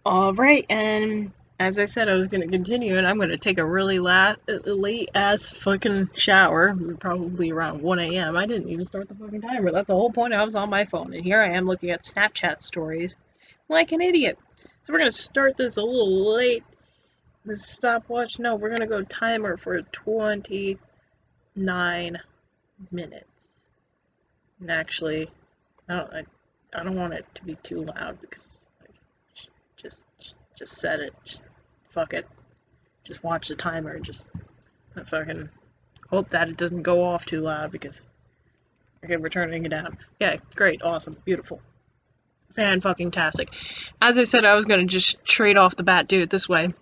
Alright, and as I said, I was going to continue, and I'm going to take a really late-ass fucking shower, probably around 1 a.m. I didn't even start the fucking timer. That's the whole point. I was on my phone, and here I am looking at Snapchat stories like an idiot. So we're going to start this a little late. This stopwatch, no, we're going to go timer for 29 minutes. And actually, I don't want it to be too loud because just set it. Just fuck it. Just watch the timer. Just fucking hope that it doesn't go off too loud because okay, we're turning it down. Okay, great, awesome, beautiful, fan-fucking-tastic. As I said, I was gonna just trade off the bat, do it this way.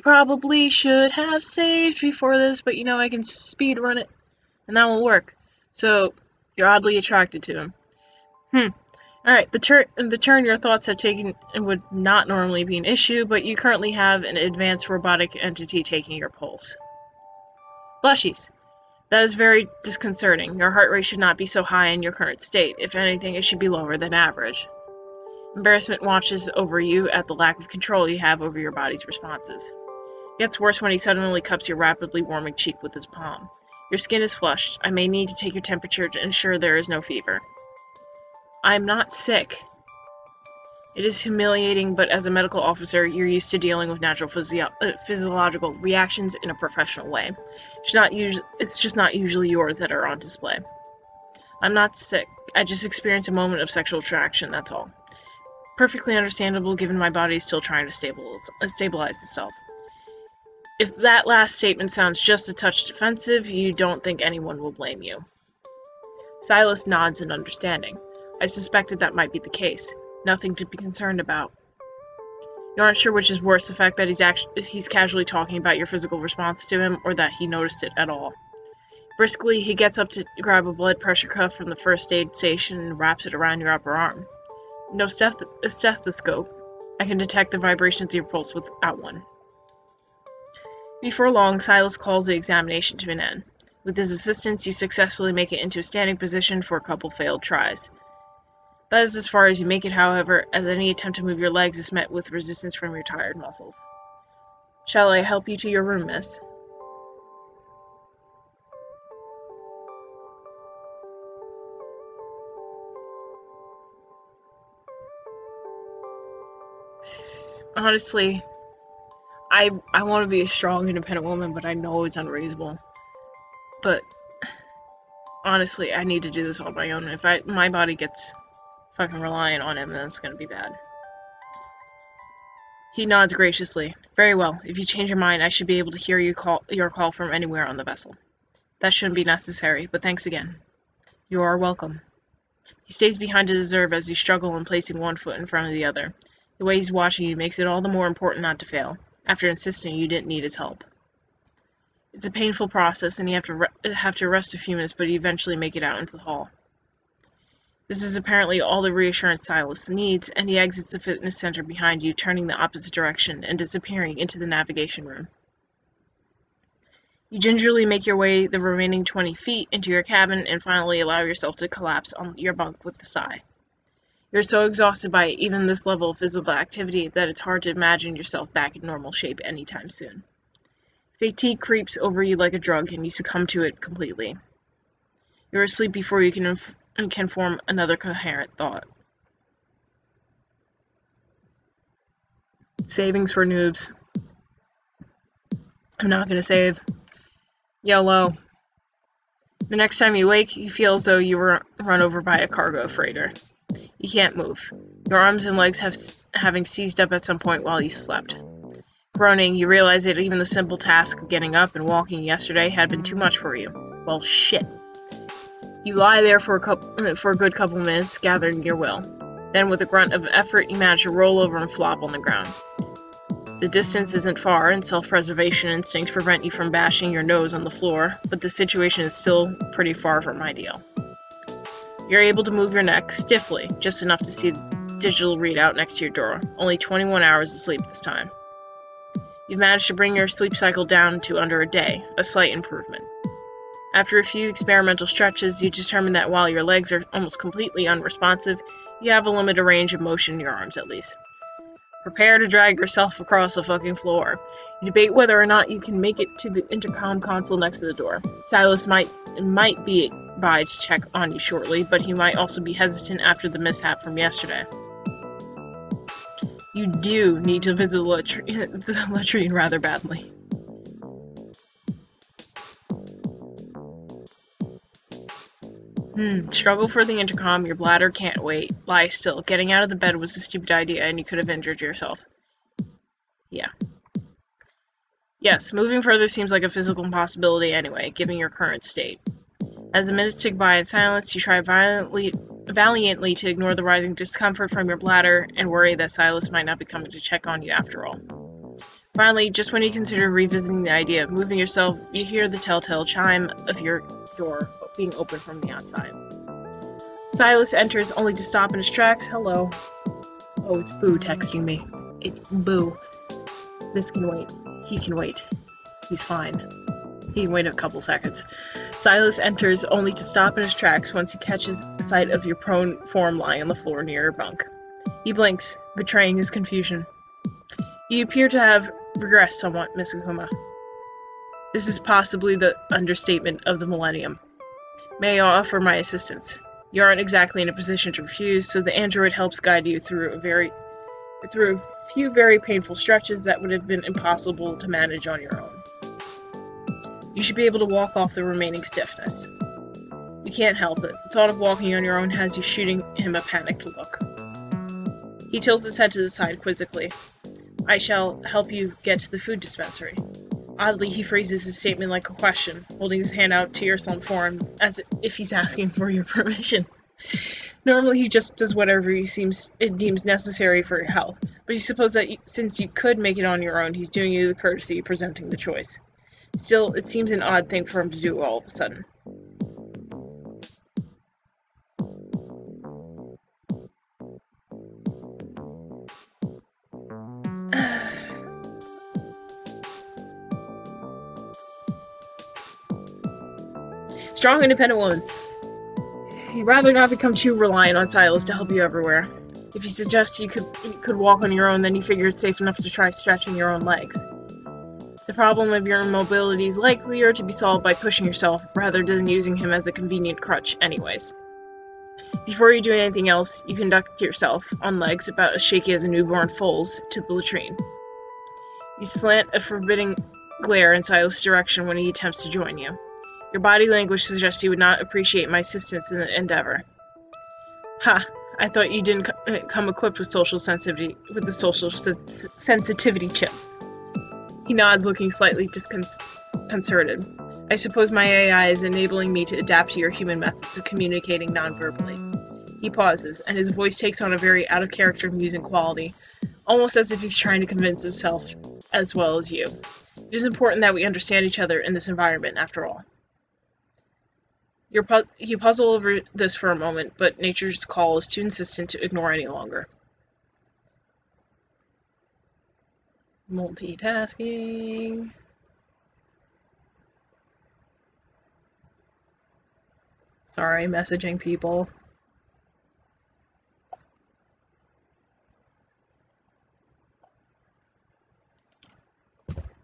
Probably should have saved before this, but you know I can speed run it, and that will work. So you're oddly attracted to him. Alright, the turn your thoughts have taken would not normally be an issue, but you currently have an advanced robotic entity taking your pulse. Blushies. That is very disconcerting. Your heart rate should not be so high in your current state. If anything, it should be lower than average. Embarrassment watches over you at the lack of control you have over your body's responses. It gets worse when he suddenly cups your rapidly warming cheek with his palm. Your skin is flushed. I may need to take your temperature to ensure there is no fever. I'm not sick. It is humiliating, but as a medical officer, you're used to dealing with natural physiological reactions in a professional way. It's just not usually yours that are on display. I'm not sick. I just experienced a moment of sexual attraction, that's all. Perfectly understandable given my body is still trying to stabilize itself. If that last statement sounds just a touch defensive, you don't think anyone will blame you. Silas nods in understanding. I suspected that might be the case. Nothing to be concerned about. You aren't sure which is worse, the fact that he's casually talking about your physical response to him, or that he noticed it at all. Briskly, he gets up to grab a blood pressure cuff from the first aid station and wraps it around your upper arm. No stethoscope. I can detect the vibrations of your pulse without one. Before long, Silas calls the examination to an end. With his assistance, you successfully make it into a standing position for a couple failed tries. That is as far as you make it, however, as any attempt to move your legs is met with resistance from your tired muscles. Shall I help you to your room, miss? Honestly, I want to be a strong, independent woman, but I know it's unreasonable. But honestly, I need to do this on my own. If my body gets fucking reliant on him, then it's gonna be bad. He nods graciously. Very well. If you change your mind, I should be able to hear your call from anywhere on the vessel. That shouldn't be necessary, but thanks again. You are welcome. He stays behind to deserve as you struggle in placing one foot in front of the other. The way he's watching you makes it all the more important not to fail, after insisting you didn't need his help. It's a painful process, and you have to rest a few minutes, but you eventually make it out into the hall. This is apparently all the reassurance Silas needs, and he exits the fitness center behind you, turning the opposite direction and disappearing into the navigation room. You gingerly make your way the remaining 20 feet into your cabin and finally allow yourself to collapse on your bunk with a sigh. You're so exhausted by even this level of physical activity that it's hard to imagine yourself back in normal shape anytime soon. Fatigue creeps over you like a drug, and you succumb to it completely. You're asleep before you can form another coherent thought. Savings for noobs. I'm not gonna save. YOLO. The next time you wake, you feel as though you were run over by a cargo freighter. You can't move. Your arms and legs having seized up at some point while you slept. Groaning, you realize that even the simple task of getting up and walking yesterday had been too much for you. Well, shit. You lie there for a good couple minutes, gathering your will. Then, with a grunt of effort, you manage to roll over and flop on the ground. The distance isn't far, and self-preservation instincts prevent you from bashing your nose on the floor, but the situation is still pretty far from ideal. You're able to move your neck, stiffly, just enough to see the digital readout next to your door. Only 21 hours of sleep this time. You've managed to bring your sleep cycle down to under a day, a slight improvement. After a few experimental stretches, you determine that while your legs are almost completely unresponsive, you have a limited range of motion in your arms at least. Prepare to drag yourself across the fucking floor. You debate whether or not you can make it to the intercom console next to the door. Silas might be by to check on you shortly, but he might also be hesitant after the mishap from yesterday. You do need to visit the latrine rather badly. Struggle for the intercom, your bladder can't wait. Lie still. Getting out of the bed was a stupid idea and you could have injured yourself. Yeah. Yes, moving further seems like a physical impossibility anyway, given your current state. As the minutes tick by in silence, you try valiantly to ignore the rising discomfort from your bladder and worry that Silas might not be coming to check on you after all. Finally, just when you consider revisiting the idea of moving yourself, you hear the telltale chime of your door being opened from the outside. Silas enters only to stop in his tracks. Hello. Oh, it's Boo texting me. It's Boo. This can wait. He can wait. He's fine. He can wait a couple seconds. Silas enters only to stop in his tracks once he catches sight of your prone form lying on the floor near your bunk. He blinks, betraying his confusion. You appear to have regressed somewhat, Miss Akuma. This is possibly the understatement of the millennium. May I offer my assistance? You aren't exactly in a position to refuse, so the android helps guide you through a few very painful stretches that would have been impossible to manage on your own. You should be able to walk off the remaining stiffness. You can't help it. The thought of walking on your own has you shooting him a panicked look. He tilts his head to the side quizzically. I shall help you get to the food dispensary. Oddly, he phrases his statement like a question, holding his hand out to your some form, as if he's asking for your permission. Normally, he just does whatever he deems necessary for your health, but you suppose that since you could make it on your own, he's doing you the courtesy of presenting the choice. Still, it seems an odd thing for him to do all of a sudden. Strong, independent woman. You'd rather not become too reliant on Silas to help you everywhere. If he suggests you could walk on your own, then you figure it's safe enough to try stretching your own legs. The problem of your immobility is likelier to be solved by pushing yourself, rather than using him as a convenient crutch anyways. Before you do anything else, you conduct yourself, on legs about as shaky as a newborn foal's, to the latrine. You slant a forbidding glare in Silas' direction when he attempts to join you. Your body language suggests you would not appreciate my assistance in the endeavor. Ha! I thought you didn't come equipped with the social sensitivity chip. He nods, looking slightly disconcerted. I suppose my AI is enabling me to adapt to your human methods of communicating non-verbally. He pauses, and his voice takes on a very out-of-character musing quality, almost as if he's trying to convince himself as well as you. It is important that we understand each other in this environment, after all. You puzzle over this for a moment, but nature's call is too insistent to ignore any longer. Multitasking. Sorry, messaging people.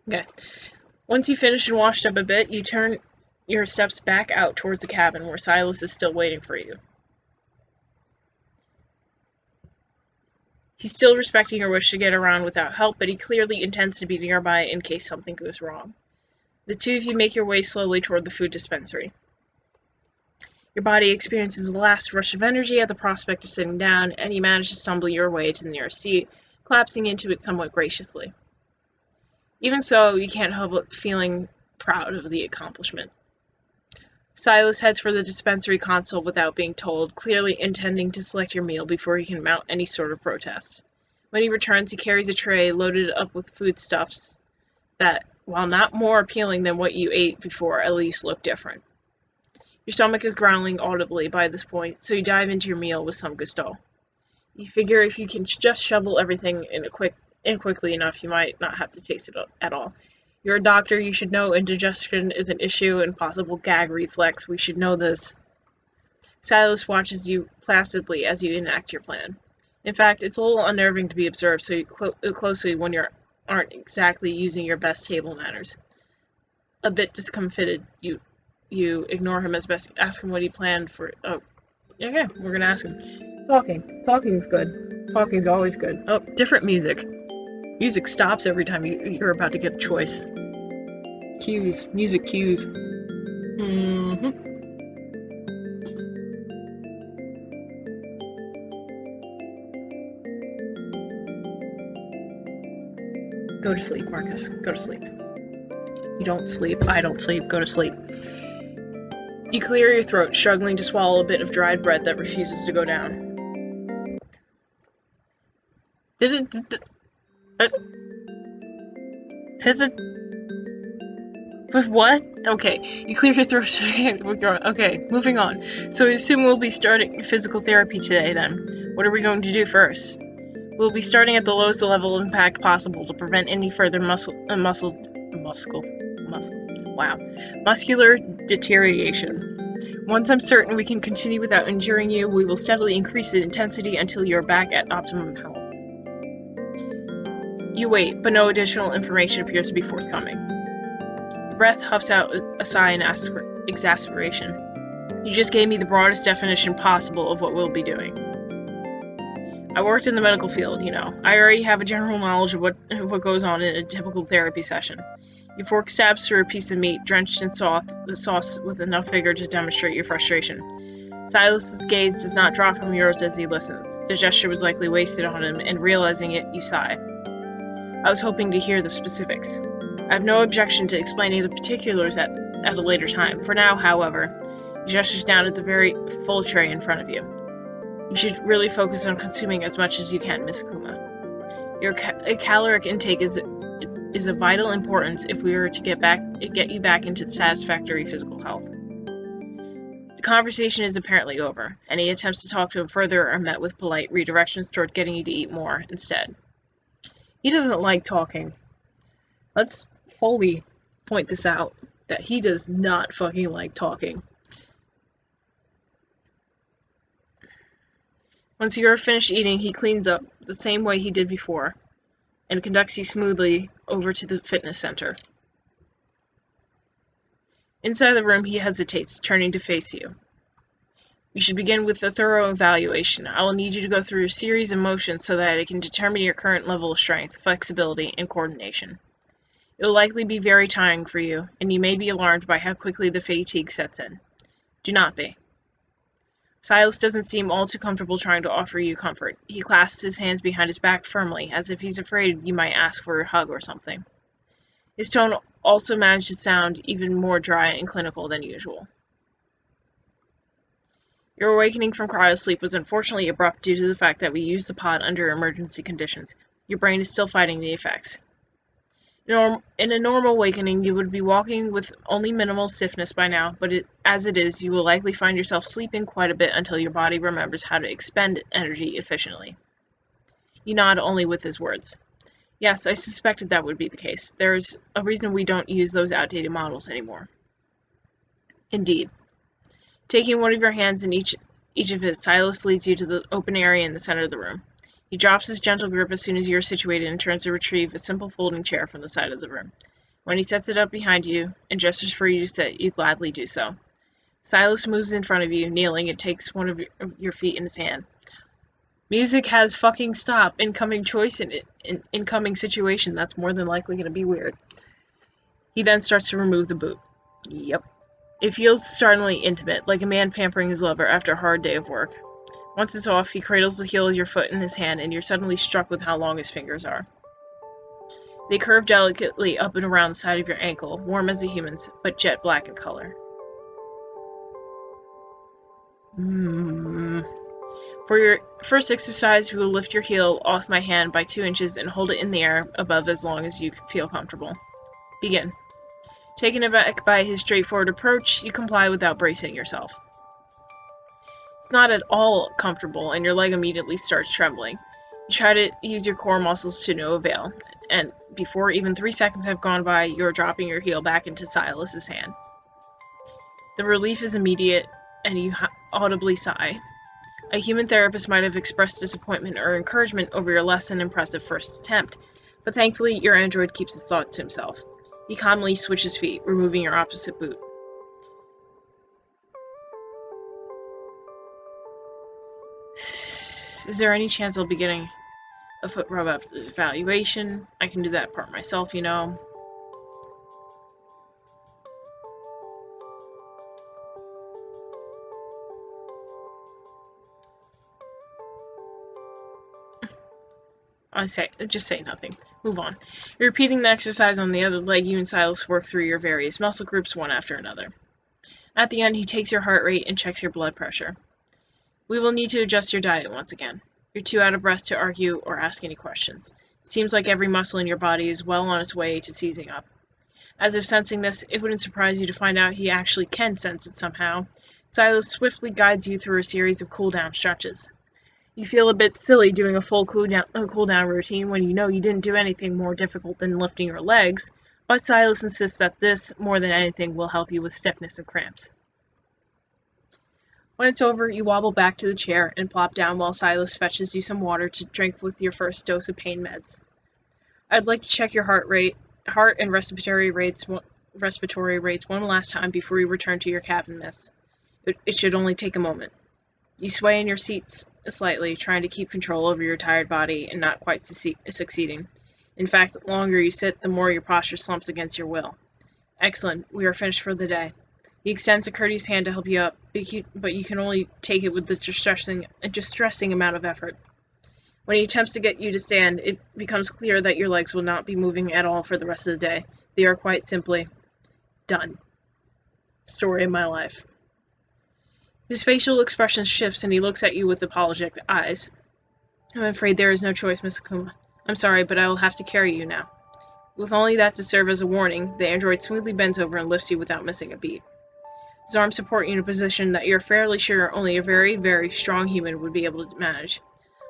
Okay. Once you finish and washed up a bit, you turn your steps back out towards the cabin where Silas is still waiting for you. He's still respecting your wish to get around without help, but he clearly intends to be nearby in case something goes wrong. The two of you make your way slowly toward the food dispensary. Your body experiences the last rush of energy at the prospect of sitting down, and you manage to stumble your way to the nearest seat, collapsing into it somewhat graciously. Even so, you can't help but feeling proud of the accomplishment. Silas heads for the dispensary console without being told, clearly intending to select your meal before he can mount any sort of protest. When he returns, he carries a tray loaded up with foodstuffs that, while not more appealing than what you ate before, at least look different. Your stomach is growling audibly by this point, so you dive into your meal with some gusto. You figure if you can just shovel everything in quickly enough, you might not have to taste it at all. You're a doctor, you should know indigestion is an issue and possible gag reflex. We should know this. Silas watches you placidly as you enact your plan. In fact, it's a little unnerving to be observed so closely when you aren't exactly using your best table manners. A bit discomfited, you ignore him as best. Ask him what he planned for. Oh, okay, we're gonna ask him. Talking's good. Talking's always good. Oh, different music. Music stops every time you're about to get a choice. Cues, music cues. Go to sleep, Marcus. Go to sleep. You don't sleep. I don't sleep. Go to sleep. You clear your throat, struggling to swallow a bit of dried bread that refuses to go down. Has it? With what? Okay, you clear your throat. Okay, moving on. So I assume we'll be starting physical therapy today then. What are we going to do first? We'll be starting at the lowest level of impact possible to prevent any further muscular deterioration. Once I'm certain we can continue without injuring you, we will steadily increase the intensity until you're back at optimum health. You wait, but no additional information appears to be forthcoming. Your breath huffs out a sigh in exasperation. You just gave me the broadest definition possible of what we'll be doing. I worked in the medical field, you know. I already have a general knowledge of what goes on in a typical therapy session. Your fork stabs through a piece of meat, drenched in sauce with enough vigor to demonstrate your frustration. Silas's gaze does not drop from yours as he listens. The gesture was likely wasted on him, and realizing it, you sigh. I was hoping to hear the specifics. I have no objection to explaining the particulars at a later time. For now, however, he gestures down at the very full tray in front of you. You should really focus on consuming as much as you can, Miss Kuma. Your caloric intake is of vital importance if we are to get you back into satisfactory physical health. The conversation is apparently over. Any attempts to talk to him further are met with polite redirections toward getting you to eat more instead. He doesn't like talking. Let's fully point this out, that he does not fucking like talking. Once you are finished eating, he cleans up the same way he did before and conducts you smoothly over to the fitness center. Inside the room, he hesitates, turning to face you. We should begin with a thorough evaluation. I will need you to go through a series of motions so that I can determine your current level of strength, flexibility, and coordination. It will likely be very tiring for you, and you may be alarmed by how quickly the fatigue sets in. Do not be. Silas doesn't seem all too comfortable trying to offer you comfort. He clasps his hands behind his back firmly, as if he's afraid you might ask for a hug or something. His tone also managed to sound even more dry and clinical than usual. Your awakening from cryosleep was unfortunately abrupt due to the fact that we used the pod under emergency conditions. Your brain is still fighting the effects. In a normal awakening, you would be walking with only minimal stiffness by now, but as it is, you will likely find yourself sleeping quite a bit until your body remembers how to expend energy efficiently. You nod only with his words. Yes, I suspected that would be the case. There's a reason we don't use those outdated models anymore. Indeed. Taking one of your hands in each of his, Silas leads you to the open area in the center of the room. He drops his gentle grip as soon as you are situated and turns to retrieve a simple folding chair from the side of the room. When he sets it up behind you and gestures for you to sit, you gladly do so. Silas moves in front of you, kneeling, and takes one of your feet in his hand. Music has fucking stopped. Incoming choice in incoming situation. That's more than likely going to be weird. He then starts to remove the boot. Yep. It feels startlingly intimate, like a man pampering his lover after a hard day of work. Once it's off, he cradles the heel of your foot in his hand, and you're suddenly struck with how long his fingers are. They curve delicately up and around the side of your ankle, warm as a human's, but jet black in color. For your first exercise, we will lift your heel off my hand by 2 inches and hold it in the air above as long as you feel comfortable. Begin. Taken aback by his straightforward approach, you comply without bracing yourself. It's not at all comfortable, and your leg immediately starts trembling. You try to use your core muscles to no avail, and before even 3 seconds have gone by, you're dropping your heel back into Silas's hand. The relief is immediate, and you audibly sigh. A human therapist might have expressed disappointment or encouragement over your less than impressive first attempt, but thankfully your android keeps his thought to himself. He calmly switches feet, removing your opposite boot. Is there any chance I'll be getting a foot rub after this evaluation? I can do that part myself, you know. Just say nothing. Move on. You're repeating the exercise on the other leg. You and Silas work through your various muscle groups one after another. At the end, he takes your heart rate and checks your blood pressure. We will need to adjust your diet once again. You're too out of breath to argue or ask any questions. It seems like every muscle in your body is well on its way to seizing up. As if sensing this, it wouldn't surprise you to find out he actually can sense it somehow. Silas swiftly guides you through a series of cool-down stretches. You feel a bit silly doing a full cool-down routine when you know you didn't do anything more difficult than lifting your legs, but Silas insists that this, more than anything, will help you with stiffness and cramps. When it's over, you wobble back to the chair and plop down while Silas fetches you some water to drink with your first dose of pain meds. I'd like to check your heart and respiratory rates one last time before you return to your cabin, miss. It should only take a moment. You sway in your seats slightly, trying to keep control over your tired body and not quite succeeding. In fact, the longer you sit, the more your posture slumps against your will. Excellent. We are finished for the day. He extends a courteous hand to help you up, but you can only take it with a distressing amount of effort. When he attempts to get you to stand, it becomes clear that your legs will not be moving at all for the rest of the day. They are quite simply done. Story of my life. His facial expression shifts and he looks at you with apologetic eyes. I'm afraid there is no choice, Miss Akuma. I'm sorry, but I will have to carry you now. With only that to serve as a warning, the android smoothly bends over and lifts you without missing a beat. His arms support you in a position that you're fairly sure only a very, very strong human would be able to manage.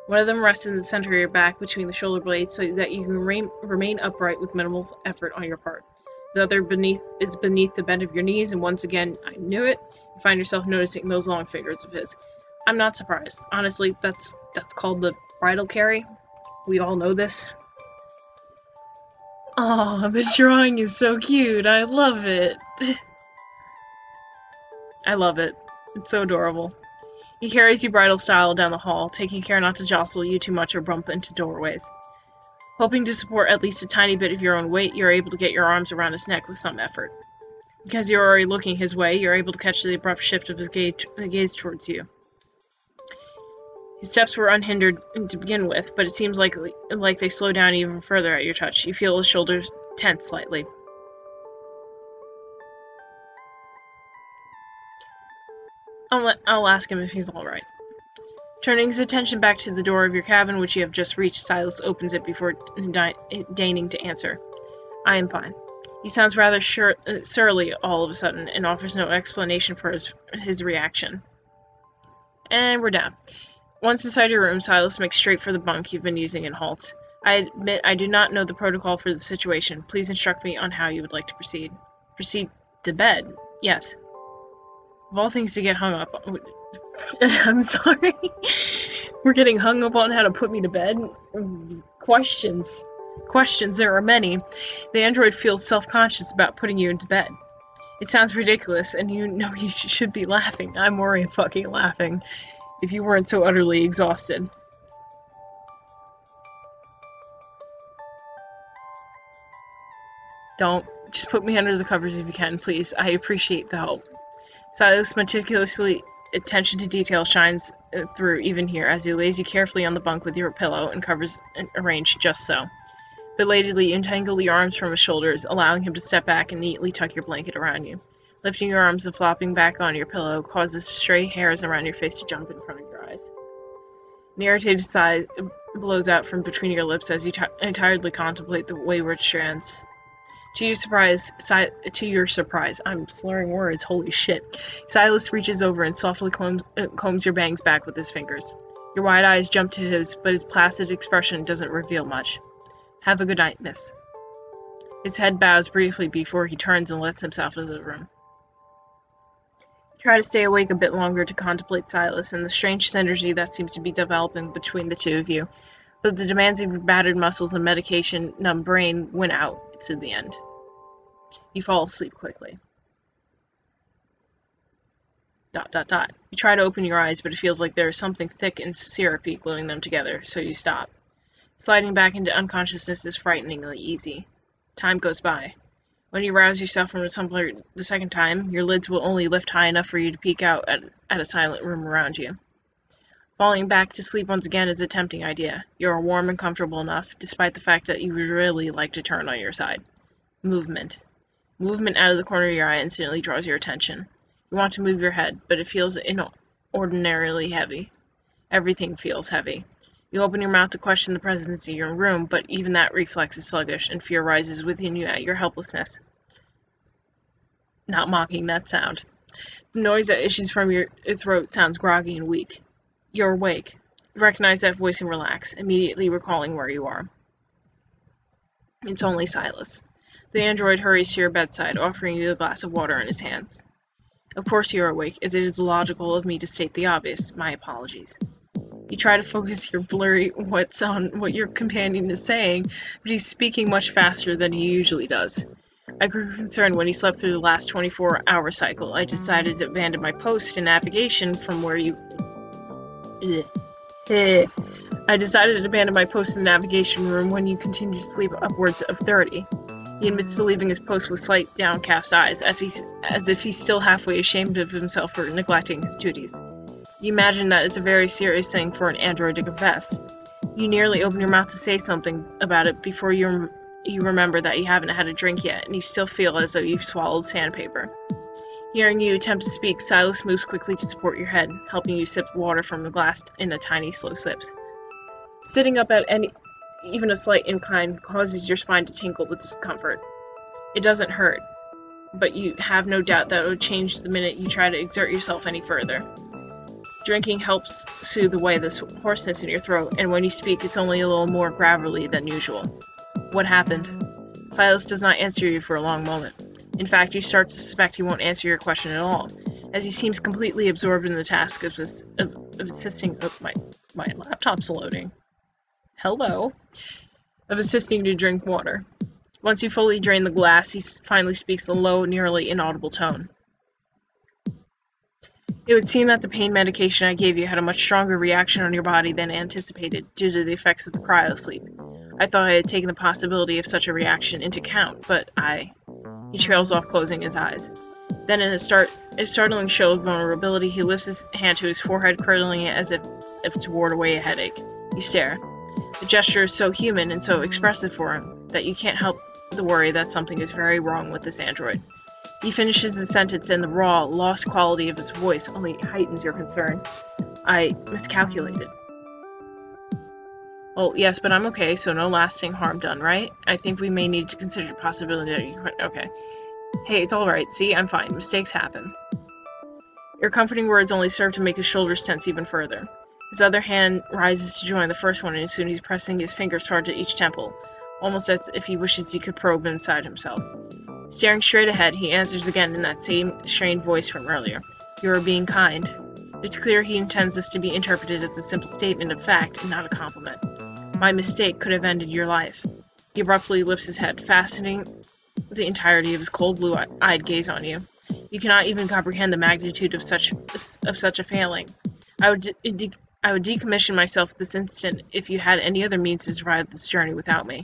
One of them rests in the center of your back between the shoulder blades so that you can remain upright with minimal effort on your part. The other is beneath the bend of your knees, and once again, I knew it, you find yourself noticing those long fingers of his. I'm not surprised. Honestly, that's called the bridal carry. We all know this. Oh, the drawing is so cute. I love it. I love it. It's so adorable. He carries you bridal style down the hall, taking care not to jostle you too much or bump into doorways. Hoping to support at least a tiny bit of your own weight, you're able to get your arms around his neck with some effort. Because you're already looking his way, you're able to catch the abrupt shift of his gaze towards you. His steps were unhindered to begin with, but it seems like they slow down even further at your touch. You feel his shoulders tense slightly. I'll ask him if he's all right. Turning his attention back to the door of your cabin, which you have just reached, Silas opens it before deigning to answer. I am fine. He sounds rather surly all of a sudden and offers no explanation for his reaction. And we're down. Once inside your room, Silas makes straight for the bunk you've been using and halts. I admit I do not know the protocol for the situation. Please instruct me on how you would like to proceed. Proceed to bed? Yes. Of all things to get hung up on... I'm sorry. We're getting hung up on how to put me to bed? Questions, there are many. The android feels self-conscious about putting you into bed. It sounds ridiculous, and you know you should be laughing. I'm already fucking laughing. If you weren't so utterly exhausted. Don't. Just put me under the covers if you can, please. I appreciate the help. Silas' meticulously attention to detail shines through even here as he lays you carefully on the bunk with your pillow and covers arranged just so. Belatedly, you untangle your arms from his shoulders, allowing him to step back and neatly tuck your blanket around you. Lifting your arms and flopping back on your pillow causes stray hairs around your face to jump in front of your eyes. An irritated sigh blows out from between your lips as you tiredly contemplate the wayward strands. To your surprise, I'm slurring words, holy shit. Silas reaches over and softly combs your bangs back with his fingers. Your wide eyes jump to his, but his placid expression doesn't reveal much. Have a good night, miss. His head bows briefly before he turns and lets himself into the room. Try to stay awake a bit longer to contemplate Silas and the strange synergy that seems to be developing between the two of you, but the demands of your battered muscles and medication-numb brain win out to the end. You fall asleep quickly. ... You try to open your eyes, but it feels like there is something thick and syrupy gluing them together, so you stop. Sliding back into unconsciousness is frighteningly easy. Time goes by. When you rouse yourself from the tumbler the second time, your lids will only lift high enough for you to peek out at a silent room around you. Falling back to sleep once again is a tempting idea. You are warm and comfortable enough, despite the fact that you would really like to turn on your side. Movement. Movement out of the corner of your eye instantly draws your attention. You want to move your head, but it feels inordinarily heavy. Everything feels heavy. You open your mouth to question the presence of your room, but even that reflex is sluggish, and fear rises within you at your helplessness. Not mocking that sound. The noise that issues from your throat sounds groggy and weak. You're awake. You recognize that voice and relax, immediately recalling where you are. It's only Silas. The android hurries to your bedside, offering you a glass of water in his hands. Of course you are awake, as it is logical of me to state the obvious. My apologies. You try to focus your blurry wits on what your companion is saying, but he's speaking much faster than he usually does. I grew concerned when he slept through the last 24-hour cycle. I decided to abandon my post in navigation from where you... I decided to abandon my post in the navigation room when you continued to sleep upwards of 30. He admits to leaving his post with slight downcast eyes, as if he's still halfway ashamed of himself for neglecting his duties. You imagine that it's a very serious thing for an android to confess. You nearly open your mouth to say something about it before you remember that you haven't had a drink yet, and you still feel as though you've swallowed sandpaper. Hearing you attempt to speak, Silas moves quickly to support your head, helping you sip water from the glass in a tiny, slow sips. Sitting up at even a slight incline causes your spine to tingle with discomfort. It doesn't hurt, but you have no doubt that it would change the minute you try to exert yourself any further. Drinking helps soothe away this hoarseness in your throat, and when you speak, it's only a little more gravelly than usual. What happened? Silas does not answer you for a long moment. In fact, you start to suspect he won't answer your question at all, as he seems completely absorbed in the task of assisting... Oh, my laptop's loading. Hello. Of assisting to drink water. Once you fully drain the glass, he finally speaks in a low, nearly inaudible tone. It would seem that the pain medication I gave you had a much stronger reaction on your body than anticipated due to the effects of cryosleep. I thought I had taken the possibility of such a reaction into account, but He trails off, closing his eyes. Then in a startling show of vulnerability, he lifts his hand to his forehead, cradling it as if to ward away a headache. You stare. The gesture is so human and so expressive for him that you can't help the worry that something is very wrong with this android. He finishes the sentence, and the raw, lost quality of his voice only heightens your concern. I miscalculated. Well, yes, but I'm okay, so no lasting harm done, right? I think we may need to consider the possibility that you could... Okay. Hey, it's alright, see? I'm fine. Mistakes happen. Your comforting words only serve to make his shoulders tense even further. His other hand rises to join the first one, and soon he's pressing his fingers hard to each temple, almost as if he wishes he could probe inside himself. Staring straight ahead, he answers again in that same strained voice from earlier. You are being kind. It's clear he intends this to be interpreted as a simple statement of fact and not a compliment. My mistake could have ended your life. He abruptly lifts his head, fastening the entirety of his cold blue-eyed gaze on you. You cannot even comprehend the magnitude of such a failing. I would decommission myself this instant if you had any other means to survive this journey without me.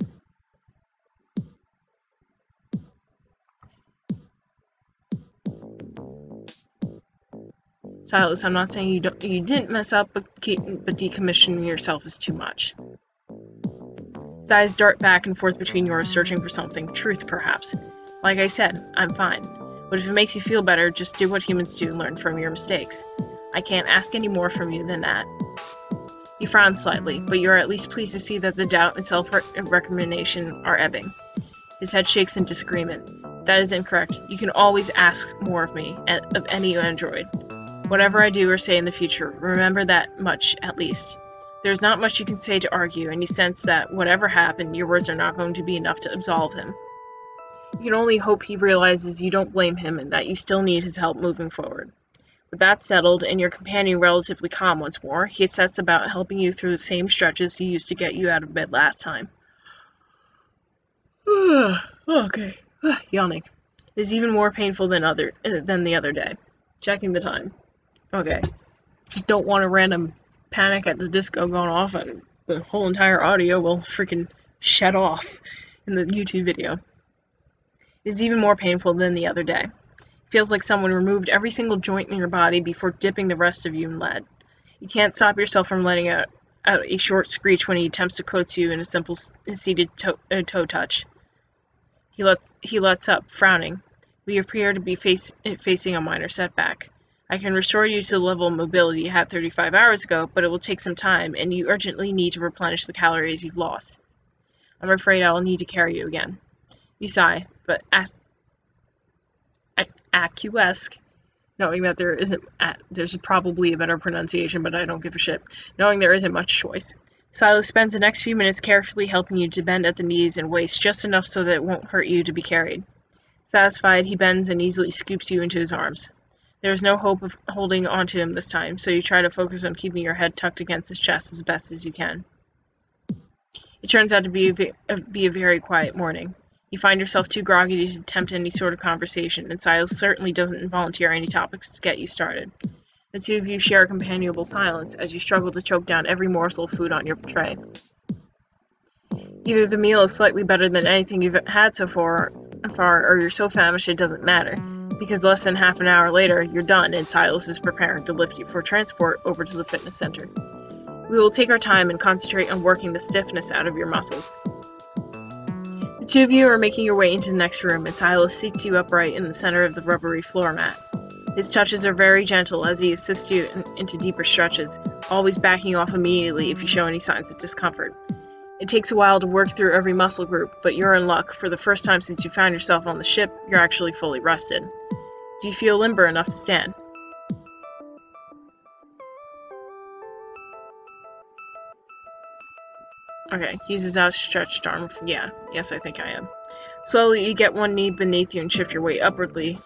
Silas, I'm not saying you didn't mess up, but decommissioning yourself is too much. His eyes dart back and forth between yours, searching for something. Truth, perhaps. Like I said, I'm fine. But if it makes you feel better, just do what humans do and learn from your mistakes. I can't ask any more from you than that. He frowns slightly, but you are at least pleased to see that the doubt and self-recrimination are ebbing. His head shakes in disagreement. That is incorrect. You can always ask more of me, of any android. Whatever I do or say in the future, remember that much, at least. There is not much you can say to argue, and you sense that, whatever happened, your words are not going to be enough to absolve him. You can only hope he realizes you don't blame him and that you still need his help moving forward. With that settled and your companion relatively calm once more, he sets about helping you through the same stretches he used to get you out of bed last time. Okay. Yawning. It is even more painful than the other day. Checking the time. Okay. Just don't want a random Panic at the Disco going off and the whole entire audio will freaking shut off in the YouTube video. It is even more painful than the other day. It feels like someone removed every single joint in your body before dipping the rest of you in lead. You can't stop yourself from letting out a short screech when he attempts to coax you in a simple seated toe touch. He lets up, frowning. We appear to be facing a minor setback. I can restore you to the level of mobility you had 35 hours ago, but it will take some time, and you urgently need to replenish the calories you've lost. I'm afraid I will need to carry you again. You sigh, but acquiesce, knowing that there's probably a better pronunciation, but I don't give a shit, knowing there isn't much choice. Silas spends the next few minutes carefully helping you to bend at the knees and waist just enough so that it won't hurt you to be carried. Satisfied, he bends and easily scoops you into his arms. There is no hope of holding onto him this time, so you try to focus on keeping your head tucked against his chest as best as you can. It turns out to be a very quiet morning. You find yourself too groggy to attempt any sort of conversation, and Silas certainly doesn't volunteer any topics to get you started. The two of you share a companionable silence as you struggle to choke down every morsel of food on your tray. Either the meal is slightly better than anything you've had so far, or you're so famished it doesn't matter, because less than half an hour later, you're done and Silas is preparing to lift you for transport over to the fitness center. We will take our time and concentrate on working the stiffness out of your muscles. The two of you are making your way into the next room, and Silas seats you upright in the center of the rubbery floor mat. His touches are very gentle as he assists you into deeper stretches, always backing off immediately if you show any signs of discomfort. It takes a while to work through every muscle group, but you're in luck. For the first time since you found yourself on the ship, you're actually fully rested. Do you feel limber enough to stand? Okay, use his outstretched arm. Yes, I think I am. Slowly, you get one knee beneath you and shift your weight upwardly.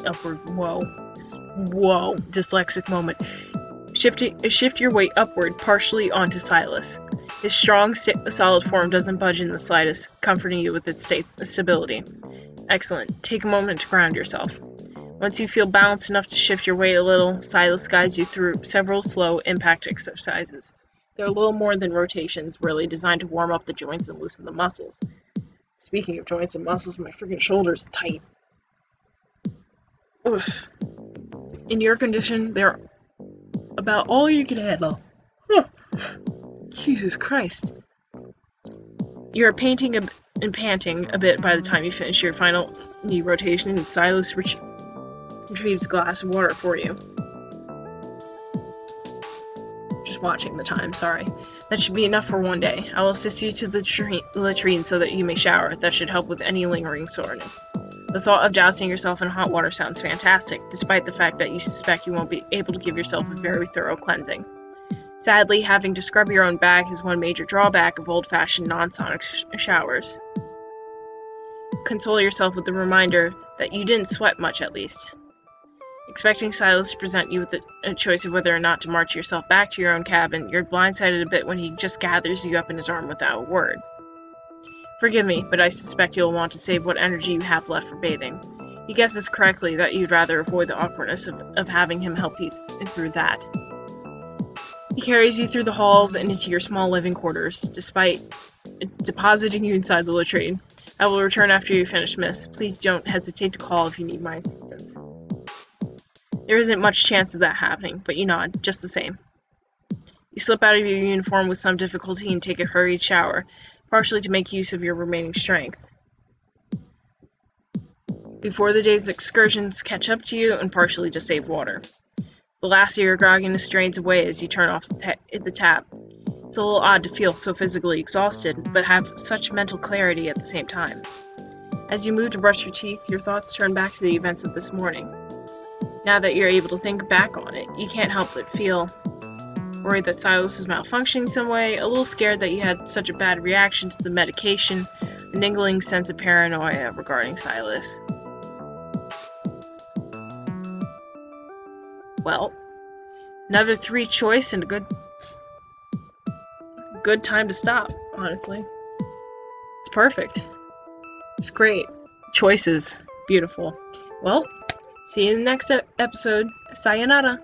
Whoa, dyslexic moment. Shift your weight upward, partially onto Silas. His strong, solid form doesn't budge in the slightest, comforting you with its stability. Excellent. Take a moment to ground yourself. Once you feel balanced enough to shift your weight a little, Silas guides you through several slow impact exercises. They're a little more than rotations, really designed to warm up the joints and loosen the muscles. Speaking of joints and muscles, my freaking shoulder's tight. Oof. In your condition, they're about all you can handle. Huh. Jesus Christ. You're panting a bit by the time you finish your final knee rotation, and Silas retrieves a glass of water for you. Just watching the time, sorry. That should be enough for one day. I will assist you to the latrine so that you may shower. That should help with any lingering soreness. The thought of dousing yourself in hot water sounds fantastic, despite the fact that you suspect you won't be able to give yourself a very thorough cleansing. Sadly, having to scrub your own back is one major drawback of old-fashioned non-sonic showers. Console yourself with the reminder that you didn't sweat much, at least. Expecting Silas to present you with a choice of whether or not to march yourself back to your own cabin, you're blindsided a bit when he just gathers you up in his arm without a word. Forgive me, but I suspect you'll want to save what energy you have left for bathing. He guesses correctly that you'd rather avoid the awkwardness of having him help you through that. He carries you through the halls and into your small living quarters, despite depositing you inside the latrine. I will return after you finish, miss. Please don't hesitate to call if you need my assistance. There isn't much chance of that happening, but you nod, just the same. You slip out of your uniform with some difficulty and take a hurried shower, partially to make use of your remaining strength, before the day's excursions catch up to you, and partially to save water. The last of your grogginess drains away as you turn off the tap. It's a little odd to feel so physically exhausted, but have such mental clarity at the same time. As you move to brush your teeth, your thoughts turn back to the events of this morning. Now that you're able to think back on it, you can't help but feel worried that Silas is malfunctioning some way, a little scared that you had such a bad reaction to the medication, a niggling sense of paranoia regarding Silas. Well, another 3 choice and a good time to stop, honestly. It's perfect. It's great. Choices. Beautiful. Well, see you in the next episode. Sayonara.